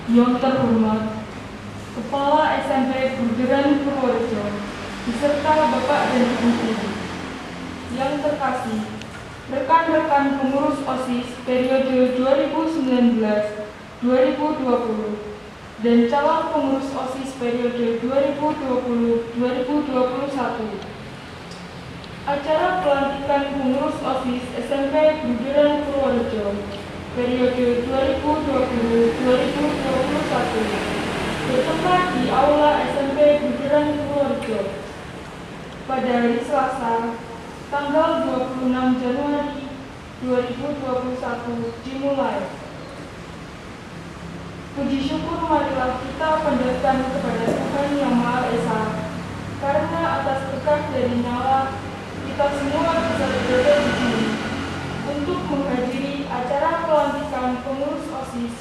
Yang terhormat Kepala SMP Buderan Purworejo beserta Bapak dan Ibu Guru. Yang terkasih, rekan-rekan pengurus OSIS periode 2019-2020 dan calon pengurus OSIS periode 2020-2021. Acara pelantikan pengurus OSIS SMP Buderan Purworejo periode 2020-2021 bertempat di Aula SMP Buderan Purworejo pada hari Selasa, tanggal 26 Januari 2021 dimulai. Puji syukur marilah kita panjatkan kepada Tuhan Yang Maha Esa, karena atas berkat dari nyala kita semua bisa berada di sini untuk menghadiri acara pelantikan pengurus OSIS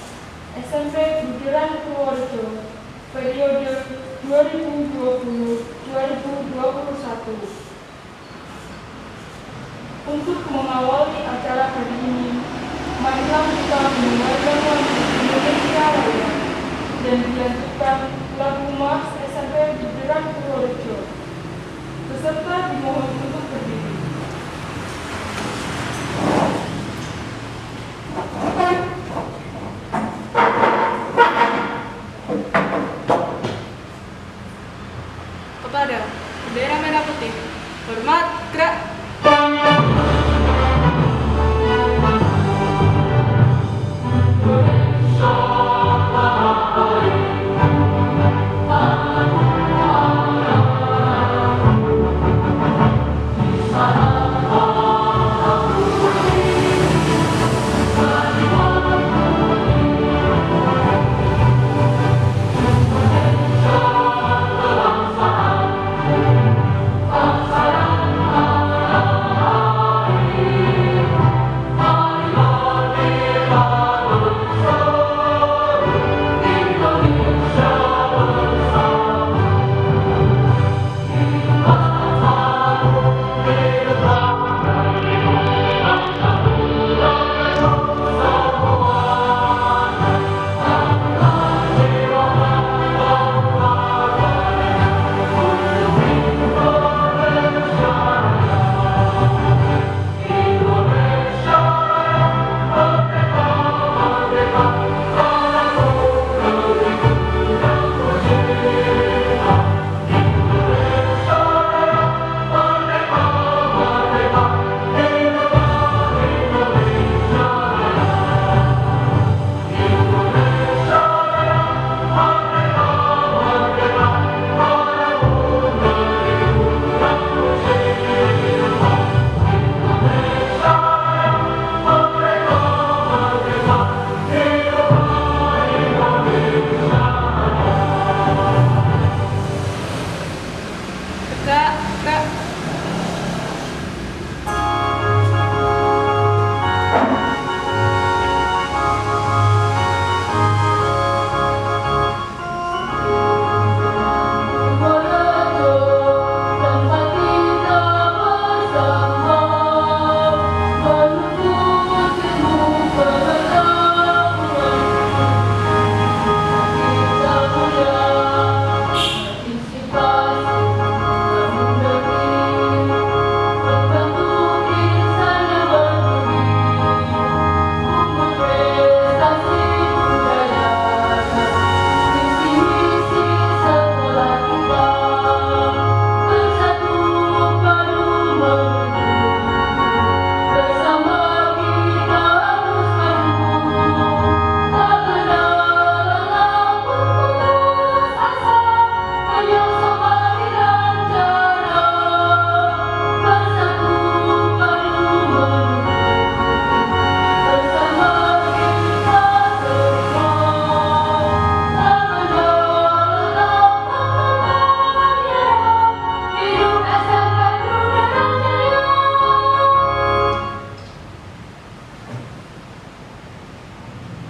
SMP Buderan Purworejo periode 2020-2021. Untuk mengawali acara hari ini, marilah kita mendengarkan lagu Indonesia Raya dan dilanjutkan lagu Mars SMP Buderan Purworejo. Peserta dimohon untuk berdiri. Kepada bendera merah putih, hormat, gerak.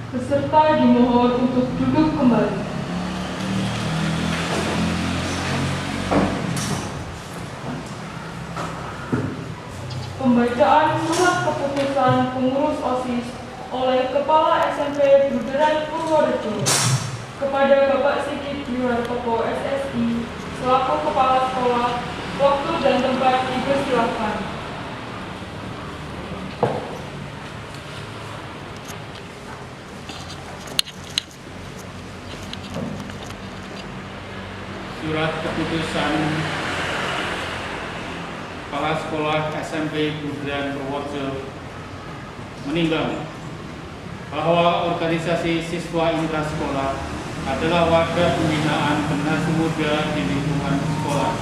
Peserta dimohon untuk duduk kembali. Pembacaan surat keputusan pengurus OSIS oleh Kepala SMP Buderan Purworejo. kepada Bapak Sigit Dwihartoko SSI selaku Kepala Sekolah, waktu dan tempat dipersilahkan. Surat keputusan Kepala Sekolah SMP Budran Purworejo menimbang bahwa organisasi siswa intrasekolah adalah wadah pembinaan generasi muda di lingkungan sekolah.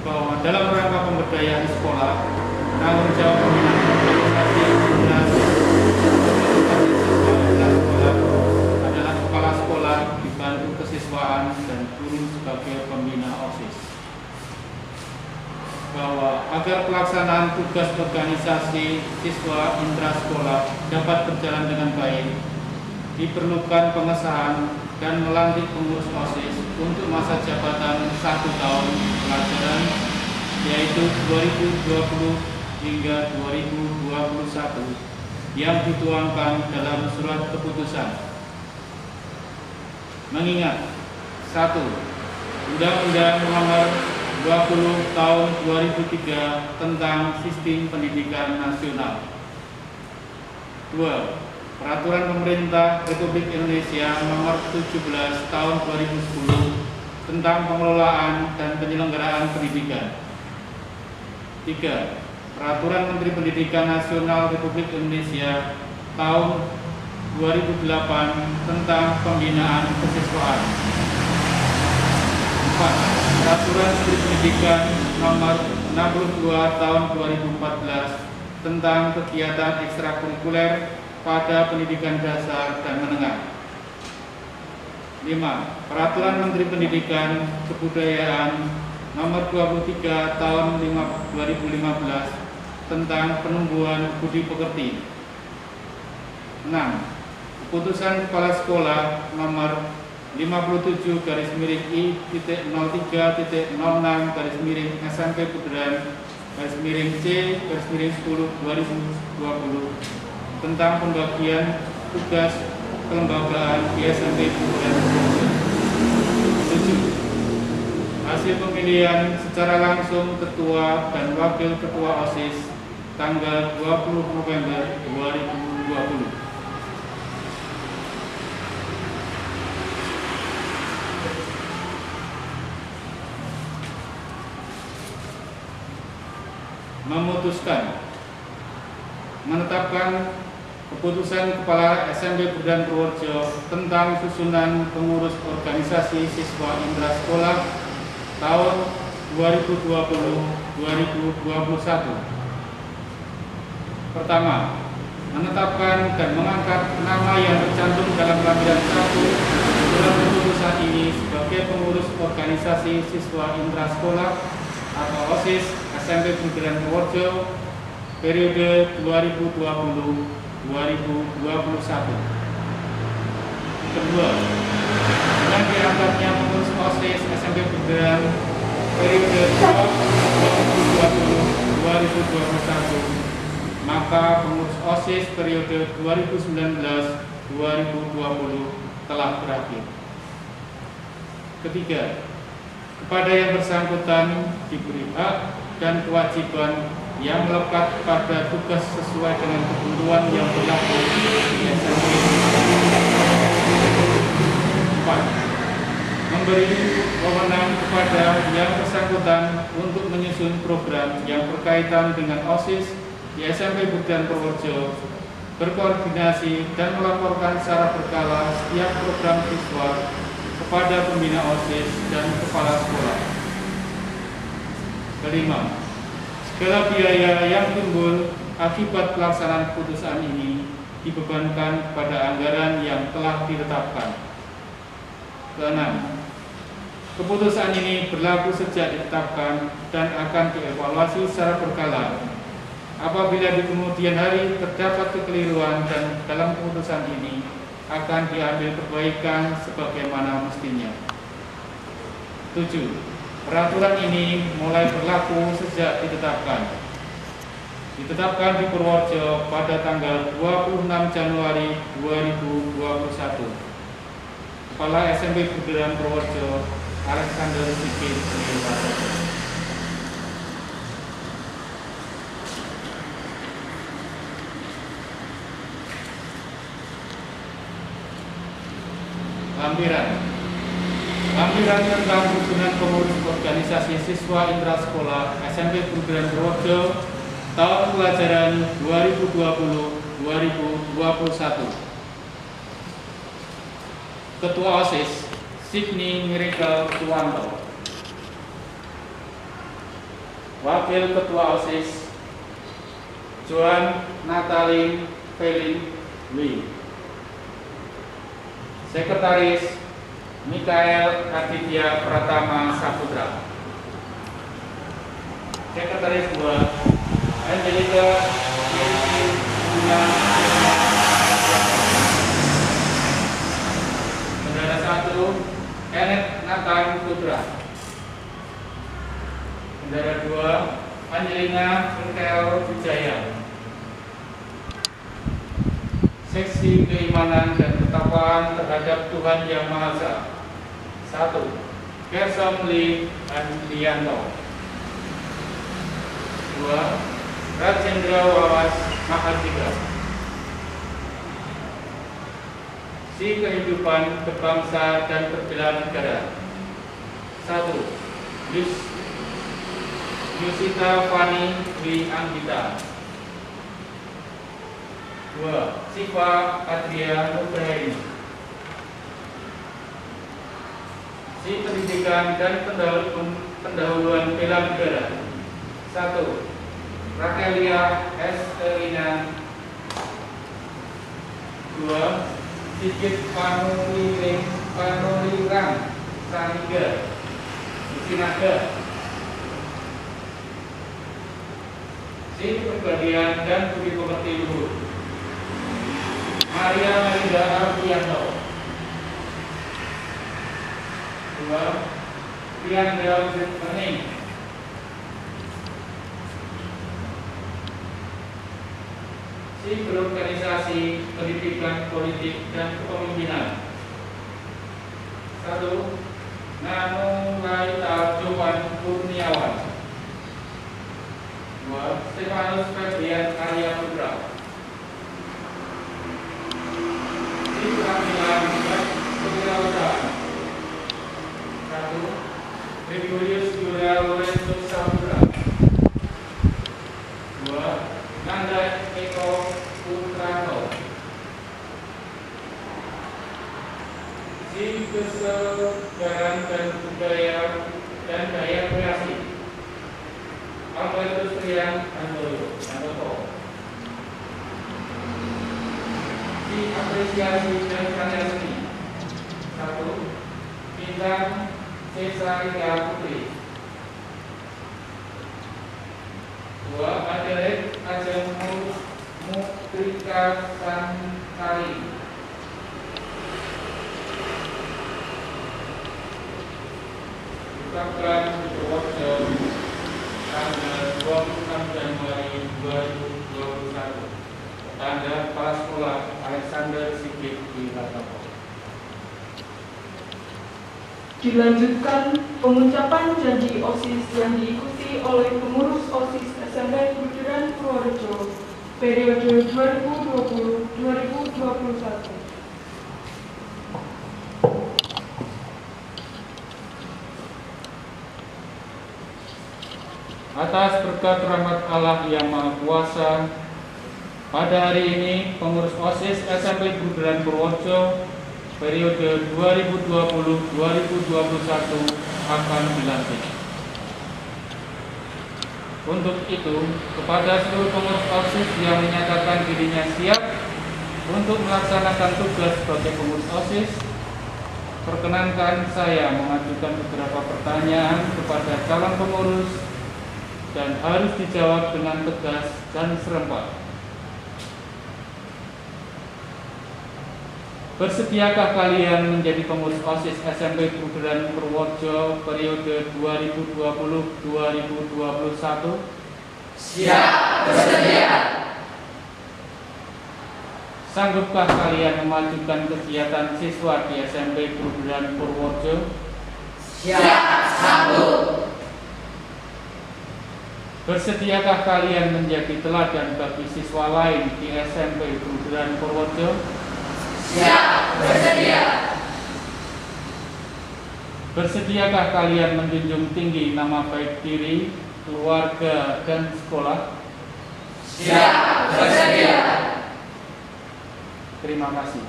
Bahwa dalam rangka pemberdayaan sekolah, tanggung jawab pembinaan organisasi generasi sekolah adalah kepala sekolah dibantu kesiswaan dan guru sebagai pembina OSIS. Bahwa agar pelaksanaan tugas organisasi siswa intrasekolah dapat berjalan dengan baik, diperlukan pengesahan dan melantik pengurus OSIS untuk masa jabatan 1 tahun pelajaran, yaitu 2020 hingga 2021 yang dituangkan dalam surat keputusan. Mengingat 1. Undang-Undang Nomor 20 Tahun 2003 tentang Sistem Pendidikan Nasional. 2. Peraturan Pemerintah Republik Indonesia Nomor 17 Tahun 2010 tentang pengelolaan dan penyelenggaraan pendidikan. 3. Peraturan Menteri Pendidikan Nasional Republik Indonesia Tahun 2008 tentang pembinaan kesiswaan. 4. Peraturan Menteri Pendidikan Nomor 62 Tahun 2014 tentang kegiatan ekstrakurikuler pada pendidikan dasar dan menengah. 5. Peraturan Menteri Pendidikan Kebudayaan Nomor 23 Tahun 2015 tentang penumbuhan budi pekerti. 6. Keputusan Kepala Sekolah Nomor 57-I.03.06 Budran C/10/2020 tentang pembagian tugas kelembagaan di SMP Budran. 7. Hasil pemilihan secara langsung Ketua dan Wakil Ketua OSIS tanggal 20 November 2020. Memutuskan menetapkan keputusan Kepala SMP Budran Purworejo tentang susunan pengurus organisasi siswa intrasekolah tahun 2020-2021. Pertama, menetapkan dan mengangkat nama yang tercantum dalam lampiran 1 dalam keputusan ini sebagai pengurus organisasi siswa intrasekolah atau OSIS SMP Budran Purworejo periode 2020-2021. Kedua, dengan diangkatnya pengurus OSIS SMP Budran periode 2020-2021, maka pengurus OSIS periode 2019-2020 telah berakhir. Ketiga, kepada yang bersangkutan diberi hak dan kewajiban yang melekat pada tugas sesuai dengan ketentuan yang berlaku di SMP. 4. Memberi wewenang kepada yang bersangkutan untuk menyusun program yang berkaitan dengan OSIS di SMP Budran Purworejo, berkoordinasi dan melaporkan secara berkala setiap program siswa kepada pembina OSIS dan kepala sekolah. Kelima, segala biaya yang timbul akibat pelaksanaan keputusan ini dibebankan pada anggaran yang telah ditetapkan. Keenam, keputusan ini berlaku sejak ditetapkan dan akan dievaluasi secara berkala. Apabila di kemudian hari terdapat kekeliruan dan dalam keputusan ini akan diambil perbaikan sebagaimana mestinya. 7. Peraturan ini mulai berlaku sejak ditetapkan. 8. ditetapkan di Purworejo pada tanggal 26 Januari 2021. Kepala SMP Buderan Purworejo, Alexander Sigit Nirwato. Lampiran tentang hubungan pengurus organisasi siswa intrasekolah SMP Buderan Purworejo tahun pelajaran 2020-2021. Ketua OSIS Sidney Miracle Tuwanto. Wakil Ketua OSIS Joan Natalie Felin Lee. Sekretaris Mikael Aditya Pratama Saputra. Sekretaris 2 Angelica Yenti Guna. Bendara 1 Kenneth Nathan Putra. Bendara 2 Angelina Intel Wijaya. Seksi keimanan dan ketakwaan terhadap Tuhan Yang Maha Esa. 1. Gersom Lee Andianto. 2. Rajendra Wawas Mahardika. Si kehidupan, berbangsa dan berbela negara. 1. Yusita Fani Dwi Anggita. 2. Siva Adria Nugraini. Si pendidikan dan pendahuluan bela negara. 1. Rakelia S. Elina. 2. Sigit Panulirang Saniga Sinaga. Si kepribadian dan budi pekerti luhur. Maria Melinda Ardianto. 2. Pianda Mening. Si berorganisasi, pendidikan, politik, dan kepemimpinan. 1. Nanu Laita Jovan Kurniawan. 2. Stefanus Febrian Arya Putra. Si penampilan dan kewirausahaan. 1. Gregorius Yulia Lorenzo Saputra. 2. Nanda Eko Putranto. Si kesegaran dan budaya dan daya kreasi. Albertus Trian Antoto. Si apresiasi dan karya seni. 1. Bintang Cesaria Putri. 2. Adelit Ajeng Mutrika Santari. Ditetapkan di Purworejo tanggal 26 Januari 2021. Tanda Kepala Sekolah Alexander Sigit Nirwato. Dilanjutkan pengucapan janji OSIS yang diikuti oleh pengurus OSIS SMP Buderan Purworejo periode 2020-2021. Atas berkat rahmat Allah yang Maha Kuasa, pada hari ini pengurus OSIS SMP Buderan Purworejo periode 2020-2021 akan dilantik. Untuk itu, kepada seluruh pengurus OSIS yang menyatakan dirinya siap untuk melaksanakan tugas sebagai pengurus OSIS, perkenankan saya mengajukan beberapa pertanyaan kepada calon pengurus dan harus dijawab dengan tegas dan serempak. Bersediakah kalian menjadi pengurus OSIS SMP Buderan Purworejo periode 2020-2021? Siap. bersedia. Sanggupkah kalian memajukan kegiatan siswa di SMP Perguruan Purworejo? Siap, sanggup. Bersediakah kalian menjadi teladan bagi siswa lain di SMP Perguruan Purworejo? Siap, bersedia. Bersediakah kalian menjunjung tinggi nama baik diri, keluarga, dan sekolah? Siap, bersedia. Terima kasih.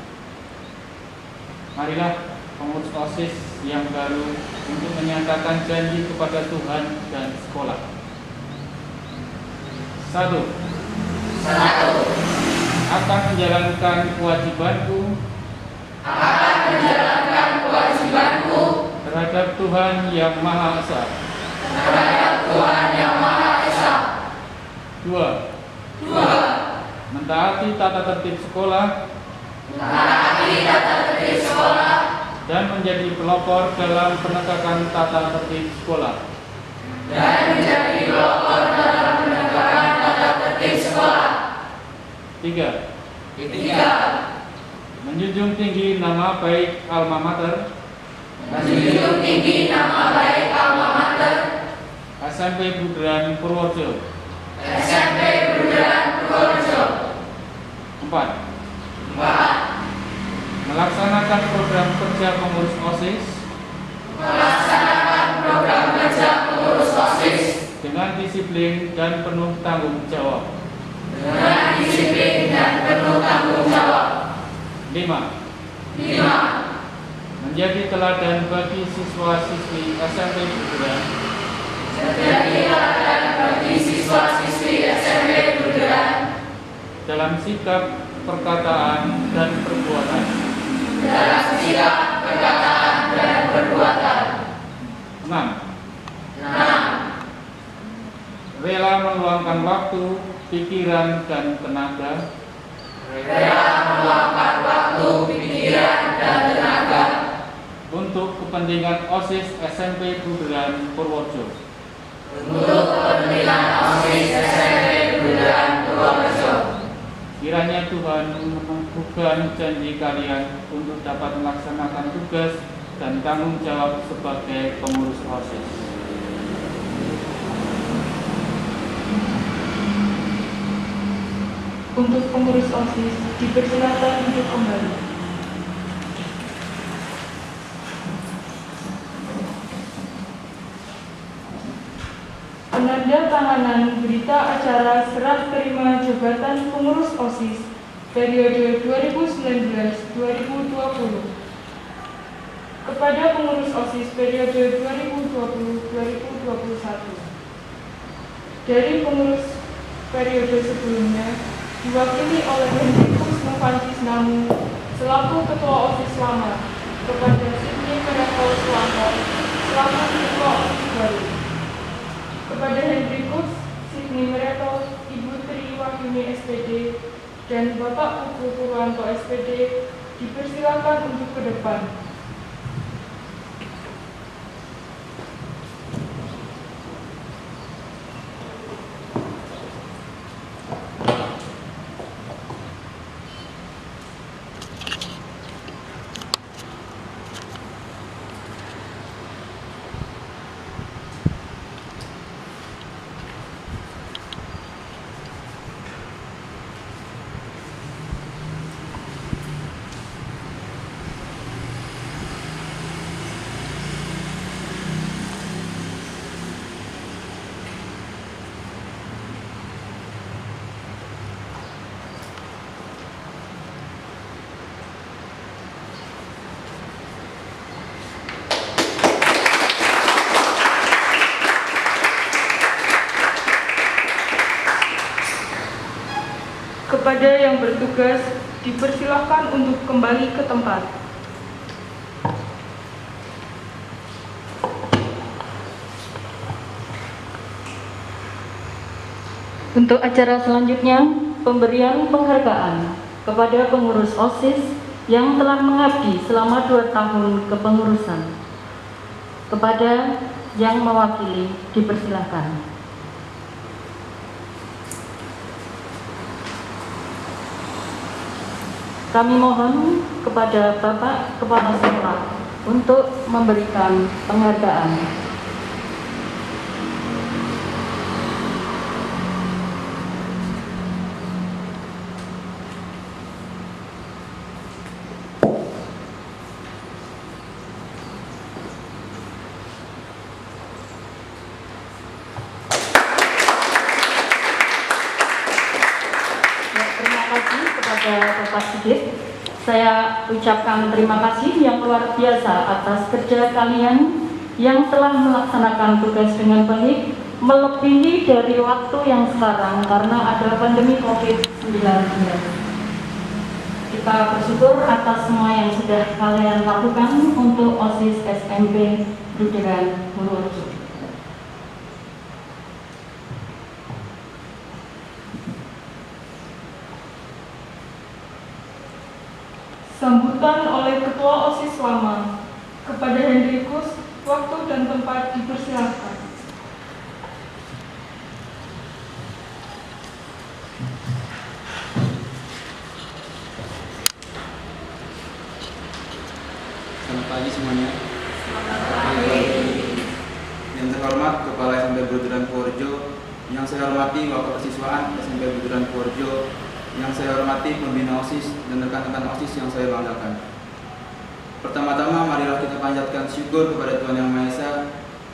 Marilah pengurus OSIS yang baru untuk menyatakan janji kepada Tuhan dan sekolah. 1. Akan menjalankan kewajibanku terhadap Tuhan Yang Maha Esa. 2. Mentaati tata tertib sekolah dan menjadi pelopor dalam penegakan tata tertib sekolah. 3. Menjunjung tinggi nama baik alma mater SMP Perguruan Purworejo. 4. Melaksanakan program kerja pengurus OSIS dengan disiplin dan penuh tanggung jawab. 5. Menjadi teladan bagi siswa-siswi SMP Perguruan dalam sikap, perkataan, dan perbuatan. 6. Rela meluangkan waktu, pikiran, dan tenaga untuk kepentingan OSIS SMP Perguruan Purworejo. Kiranya Tuhan mengukuhkan janji kalian untuk dapat melaksanakan tugas dan tanggung jawab sebagai pengurus OSIS. Untuk pengurus OSIS dipersilakan untuk kembali. Penandatanganan berita acara serah terima jabatan pengurus OSIS periode 2019-2020 kepada pengurus OSIS periode 2020-2021. Dari pengurus periode sebelumnya diwakili oleh Hendrikus Novantis Namu selaku Ketua OSIS lama kepada Sidney Miracle Suwanto selaku Ketua OSIS baru. Kepada Hendrikus, Sidney Miracle, Ibu Tri Wahyuni SPD, dan Bapak Pugu Purwanto SPD dipersilakan untuk ke depan. Kepada yang bertugas, dipersilahkan untuk kembali ke tempat. Untuk acara selanjutnya, pemberian penghargaan kepada pengurus OSIS yang telah mengabdi selama 2 tahun kepengurusan. Kepada yang mewakili, dipersilahkan. Kami mohon kepada Bapak Kepala Sekolah untuk memberikan penghargaan. Terima kasih kepada Bapak Sigit. Saya ucapkan terima kasih yang luar biasa atas kerja kalian yang telah melaksanakan tugas dengan baik, melebihi dari waktu yang sekarang karena ada pandemi COVID-19. Kita bersyukur atas semua yang sudah kalian lakukan untuk OSIS SMP Duderan Purworejo. Sambutan oleh Ketua OSIS lama. Kepada Hendrikus, waktu dan tempat dipersilakan. Selamat pagi semuanya. Yang terhormat Kepala SMP Duderan Purworejo, yang saya hormati Wakil Kesiswaan SMP Duderan Purworejo, yang saya hormati pembina OSIS dan rekan-rekan OSIS yang saya banggakan. Pertama-tama marilah kita panjatkan syukur kepada Tuhan Yang Maha Esa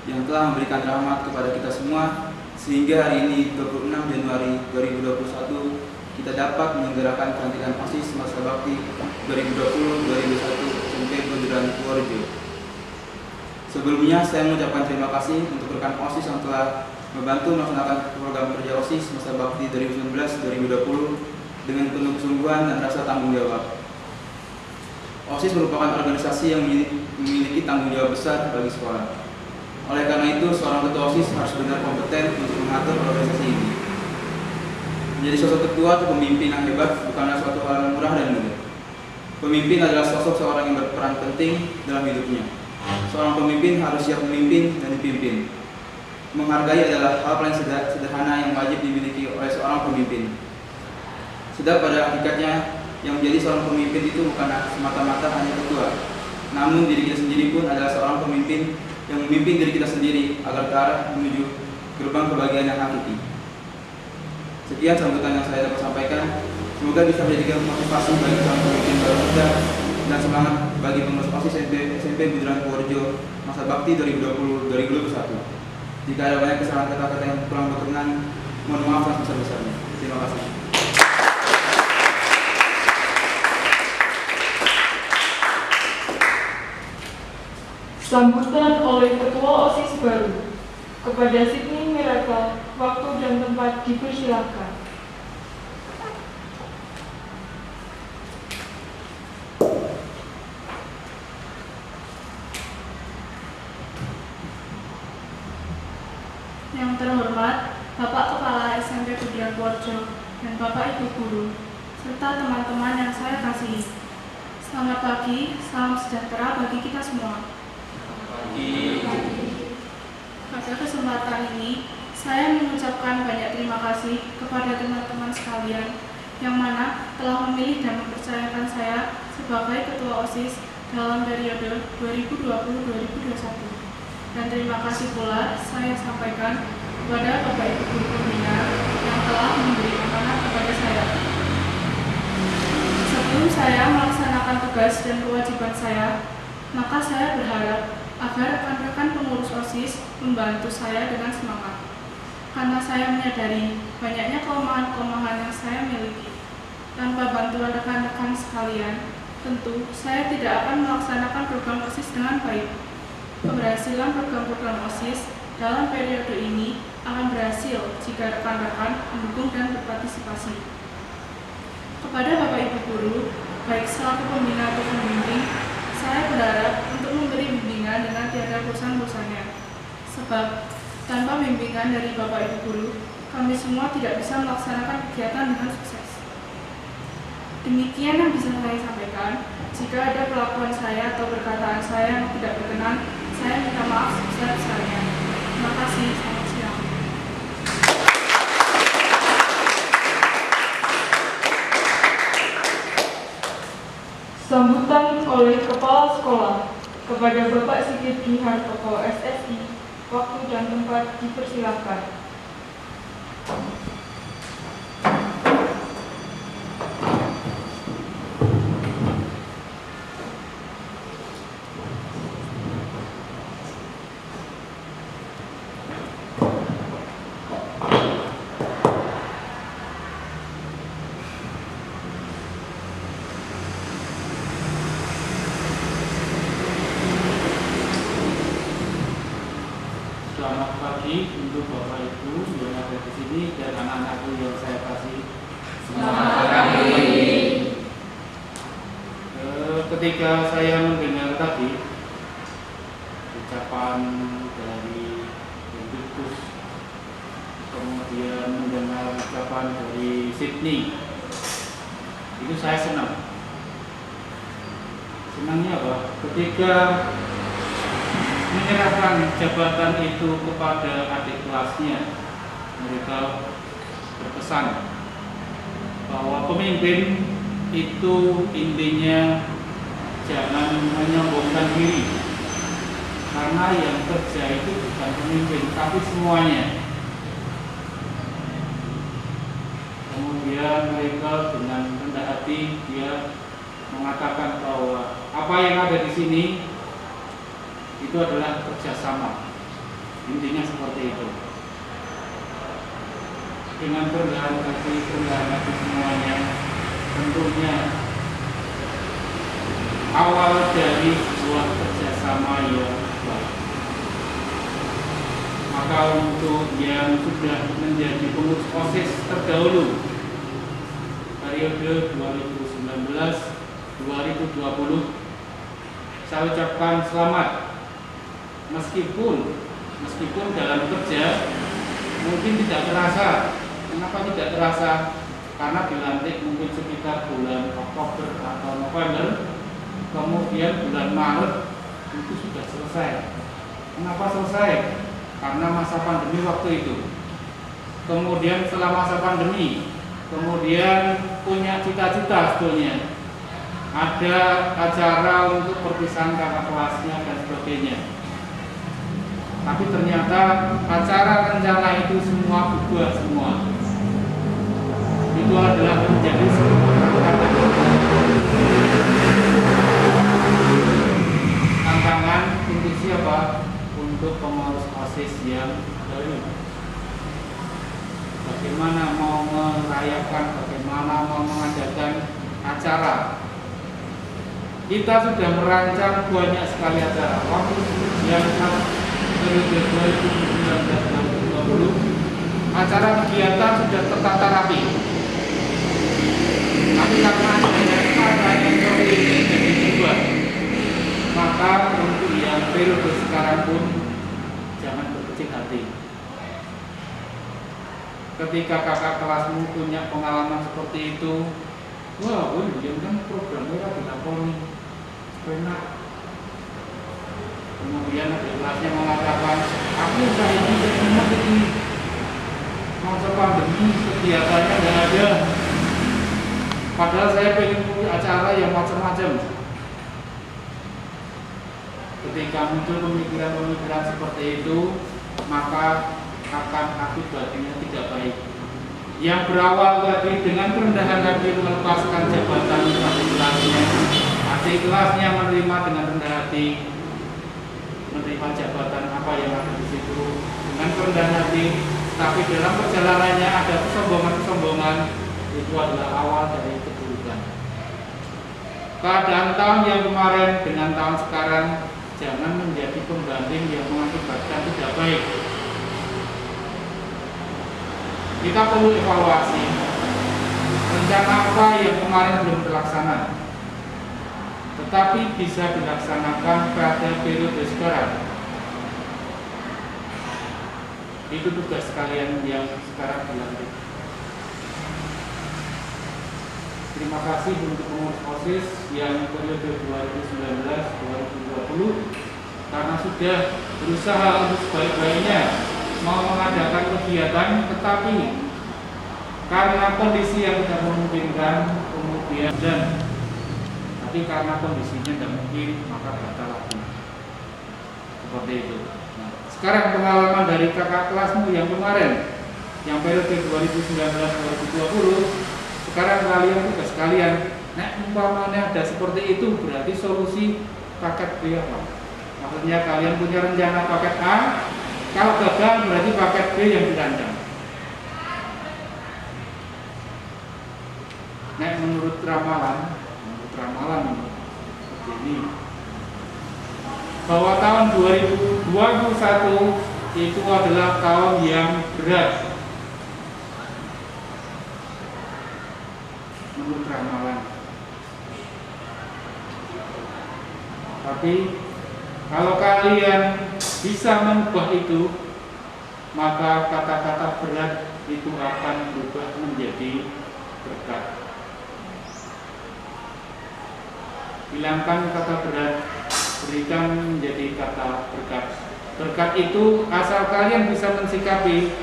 yang telah memberikan rahmat kepada kita semua sehingga hari ini 26 Januari 2021 kita dapat menyelenggarakan pelantikan OSIS masa bakti 2020-2021 SMP Duderan Purworejo. Sebelumnya saya mengucapkan terima kasih untuk rekan OSIS yang telah membantu melaksanakan program kerja OSIS masa bakti 2019-2020 dengan penuh kesungguhan dan rasa tanggung jawab. OSIS merupakan organisasi yang memiliki tanggung jawab besar bagi sekolah. Oleh karena itu, seorang ketua OSIS harus benar kompeten untuk mengatur organisasi ini. Menjadi sosok ketua atau pemimpin yang hebat bukanlah suatu hal yang murah dan mudah. Pemimpin adalah sosok seorang yang berperan penting dalam hidupnya. Seorang pemimpin harus siap memimpin dan dipimpin. Menghargai adalah hal paling sederhana yang wajib dimiliki oleh seorang pemimpin. Sedang pada hakikatnya, yang menjadi seorang pemimpin itu bukanlah semata-mata hanya ketua, namun diri kita sendiri pun adalah seorang pemimpin yang memimpin diri kita sendiri agar ke arah menuju gerbang kebahagiaan yang hakiki. Sekian sambutan yang saya dapat sampaikan. Semoga bisa menjadikan motivasi bagi seorang pemimpin baru muda dan semangat bagi pengurus OSIS SMP Duderan Purworejo masa bakti 2020-2021. Jika ada banyak kesalahan kata-kata yang kurang berkenan, mohon maaf yang sebesar-besarnya. Terima kasih. Sambutan oleh Ketua OSIS baru. Kepada Sydney Miracle, waktu dan tempat dipersilakan. Yang terhormat Bapak Kepala SMP Duderan Purworejo dan Bapak Ibu Guru, serta teman-teman yang saya kasihi. Selamat pagi, salam sejahtera bagi kita semua. Pada kesempatan ini, saya mengucapkan banyak terima kasih kepada teman-teman sekalian yang mana telah memilih dan mempercayakan saya sebagai Ketua OSIS dalam periode 2020-2021. Dan terima kasih pula saya sampaikan kepada Bapak Ibu Guru Pembina yang telah memberi amanah kepada saya. Sebelum saya melaksanakan tugas dan kewajiban saya, maka saya berharap agar rekan-rekan pengurus OSIS membantu saya dengan semangat. Karena saya menyadari banyaknya kelemahan-kelemahan yang saya miliki. Tanpa bantuan rekan-rekan sekalian, tentu saya tidak akan melaksanakan program OSIS dengan baik. Keberhasilan program-program OSIS dalam periode ini akan berhasil jika rekan-rekan mendukung dan berpartisipasi. Kepada Bapak Ibu Guru, baik selaku pembina atau pembimbing, saya berharap untuk memberi bimbingan dengan tiada bosan-bosannya. Sebab tanpa bimbingan dari Bapak Ibu Guru, kami semua tidak bisa melaksanakan kegiatan dengan sukses. Demikian yang bisa saya sampaikan. Jika ada perlakuan saya atau perkataan saya yang tidak berkenan, saya minta maaf sebesar-besarnya. Terima kasih. Selamat siang. Sambutan oleh Kepala Sekolah kepada Bapak Sigit Dwi Hartoko SSI, waktu dan tempat dipersilakan. Selamat pagi untuk Bapak Ibu yang ada di sini dan anak-anakku yang saya kasih. Selamat pagi. Ketika saya mendengar tadi ucapan dari Bendikus, kemudian mendengar ucapan dari Sydney, itu saya senang. Senangnya apa? Ketika menyerahkan jabatan itu kepada adik kelasnya, mereka berpesan bahwa pemimpin itu intinya jangan menyombongkan diri, karena yang kerja itu bukan pemimpin tapi semuanya. Kemudian mereka dengan rendah hati dia mengatakan bahwa apa yang ada di sini itu adalah kerjasama, intinya seperti itu. Dengan kerendahan hati semuanya, tentunya awal dari sebuah kerjasama yang baik. Maka untuk yang sudah menjadi pengurus OSIS terdahulu periode 2019-2020, saya ucapkan selamat. Meskipun dalam kerja mungkin tidak terasa. Kenapa tidak terasa? Karena dilantik mungkin sekitar bulan Oktober atau November, kemudian bulan Maret itu sudah selesai. Kenapa selesai? Karena masa pandemi waktu itu. Kemudian setelah masa pandemi, kemudian punya cita-cita sebetulnya. Ada acara untuk perpisahan kakak kelasnya dan sebagainya. Tapi ternyata acara rencana itu semua bubar semua. Itu adalah menjadi sebuah tantangan untuk siapa? Untuk pengurus OSIS yang baru. Bagaimana mau merayakan, bagaimana mau mengadakan acara. Kita sudah merancang banyak sekali acara. Waktu yang periode 2019-2020, acara kegiatan sudah tertata rapi. Tapi karena adanya seperti ini jadi dibuat, maka untuk yang periode sekarang pun jangan berkecil hati. Ketika kakak kelasmu punya pengalaman seperti itu, wah, yang kan programnya dilakoni, enak. Kemudian adik kelasnya mengatakan, aku udah ini masa pandemi kegiatannya nggak ada. Padahal saya pengen punya acara yang macam-macam. Ketika muncul pemikiran-pemikiran seperti itu, maka akan akibatnya tidak baik. Yang berawal tadi dengan kerendahan hati melepaskan jabatan adik kelasnya, adik kelasnya menerima dengan rendah hati, menerima jabatan apa yang ada di situ dengan kerendahan hati. Tapi dalam perjalanannya ada kesombongan-kesombongan, itu adalah awal dari keburukan. Keadaan tahun yang kemarin dengan tahun sekarang jangan menjadi pembanding yang mengakibatkan tidak baik. Kita perlu evaluasi rencana apa yang kemarin belum terlaksana, tetapi bisa dilaksanakan pada periode sekarang. Itu tugas kalian yang sekarang dilantik. Terima kasih untuk pengurus OSIS yang periode 2019-2020 karena sudah berusaha untuk sebaik-baiknya mau mengadakan kegiatan, tetapi karena kondisi yang tidak memungkinkan kemudian dan tapi karena kondisinya tidak mungkin maka batal lagi. Seperti itu. Nah, sekarang pengalaman dari kakak kelasmu yang kemarin, yang periode 2019-2020, sekarang kalian tugas kalian, nah umpamanya ada seperti itu berarti solusi paket B apa? Maksudnya kalian punya rencana paket A, kalau gagal berarti paket B yang dirancang. Nah menurut ramalan seperti ini, bahwa tahun 2021 itu adalah tahun yang berat menurut ramalan. Tapi kalau kalian bisa mengubah itu, maka kata-kata berat itu akan berubah menjadi berkat. Hilangkan kata berat, berikan menjadi kata berkat. Berkat itu asal kalian bisa mensikapi,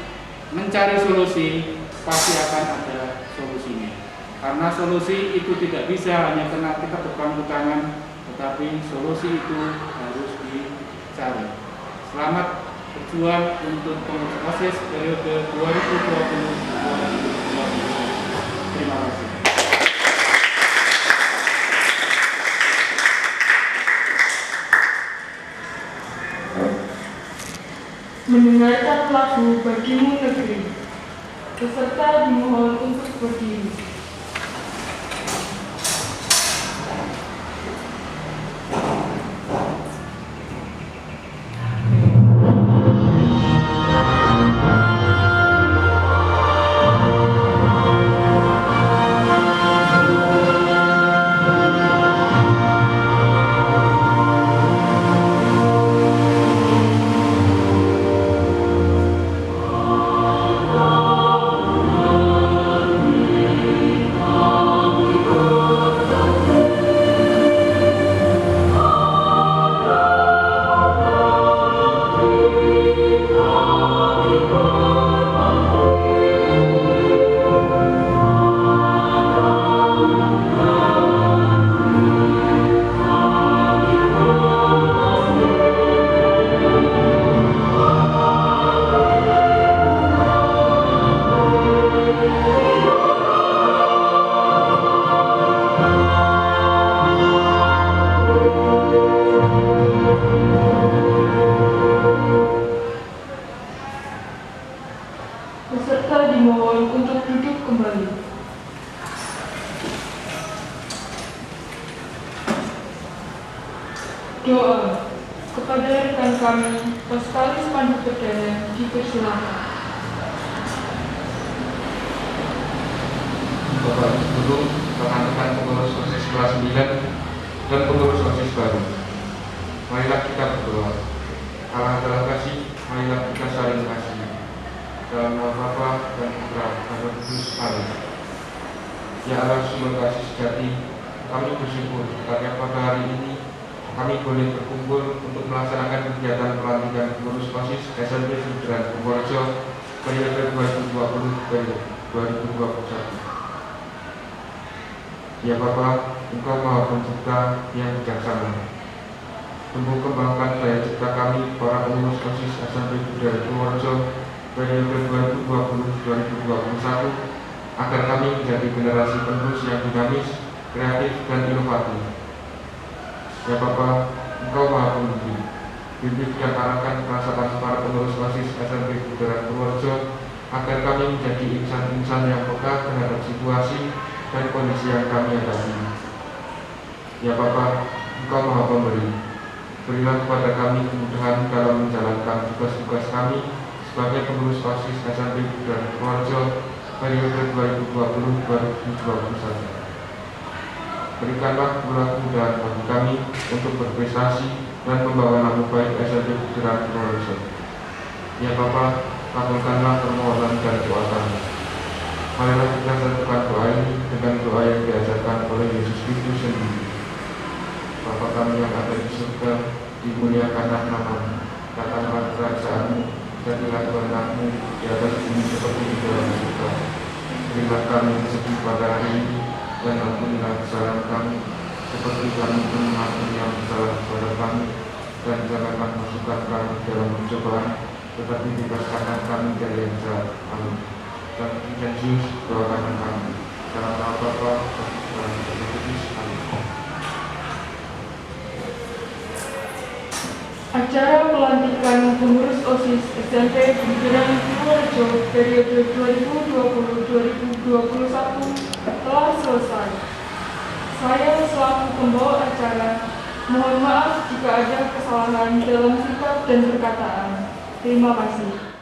mencari solusi, pasti akan ada solusinya. Karena solusi itu tidak bisa hanya karena kita berpangku tangan, tetapi solusi itu harus dicari. Selamat berjuang untuk pengurus OSIS periode 2020-2021. Terima kasih. Mendengarkan lagu Bagimu Negeri. Peserta dimohon untuk berdiri. Peserta dimohon untuk duduk kembali. Doa kepada rekan kami, Paskalis Pandu Perdana, dipersilakan. Bapak Guru, rekan-rekan pengurus OSIS kelas 9 dan pengurus OSIS baru, marilah kita berdoa. Allah telah kasih, marilah kita saling kasih. Dalam nama Bapa dan Putra dan Roh Kudus. Amin. Ya Allah, sumber kasih sejati, kami bersyukur karena pada hari ini kami boleh berkumpul untuk melaksanakan kegiatan pelantikan pengurus OSIS SMP Veteran Purworejo periode 2020-2021. Ya Bapa, Engkau Maha Pencipta yang bijaksana. Tumbuh kembangkan daya cipta kami para pengurus OSIS SMP Veteran Purworejo periode 2020-2021 agar kami menjadi generasi penerus yang dinamis, kreatif, dan inovatif. Ya Bapa, Engkau Maha Pemimpin, bimbing dan arahkan perasaan para pengurus OSIS SMP Veteran Purworejo agar kami menjadi insan-insan yang peka terhadap situasi dan kondisi yang kami hadapi. Ya Bapa, Engkau Maha Pemberi, berilah kepada kami kemudahan dalam menjalankan tugas-tugas kami sebagai pengurus OSIS SMP Veteran Purworejo periode 2020-2021. Berikanlah pula kemudahan bagi kami untuk berprestasi dan membawa nama baik SMP Veteran Purworejo. Ya Bapa, kabulkanlah permohonan dan doa kami. Marilah kita satukan doa ini dengan doa yang diajarkan oleh Yesus Kristus sendiri. Bapa kami yang ada di surga, dimuliakanlah namamu, datanglah kerajaanmu, jadilah kehendakmu di atas bumi seperti di dalam surga. Berilah kami rezeki pada hari ini, dan ampunilah kesalahan kami, seperti bagi kami pengampun yang bersalah kepada kami, dan janganlah masukkan kami dalam pencobaan, tetapi bebaskanlah kami dari yang jahat. Amin. Dan Yesus doakan kami. Dalam nama Bapa dan Putra dan Roh Kudus. Amin. Acara pelantikan pengurus OSIS SMP Buderan Purworejo periode 2020-2021 telah selesai. Saya selaku pembawa acara mohon maaf jika ada kesalahan dalam sikap dan perkataan. Terima kasih.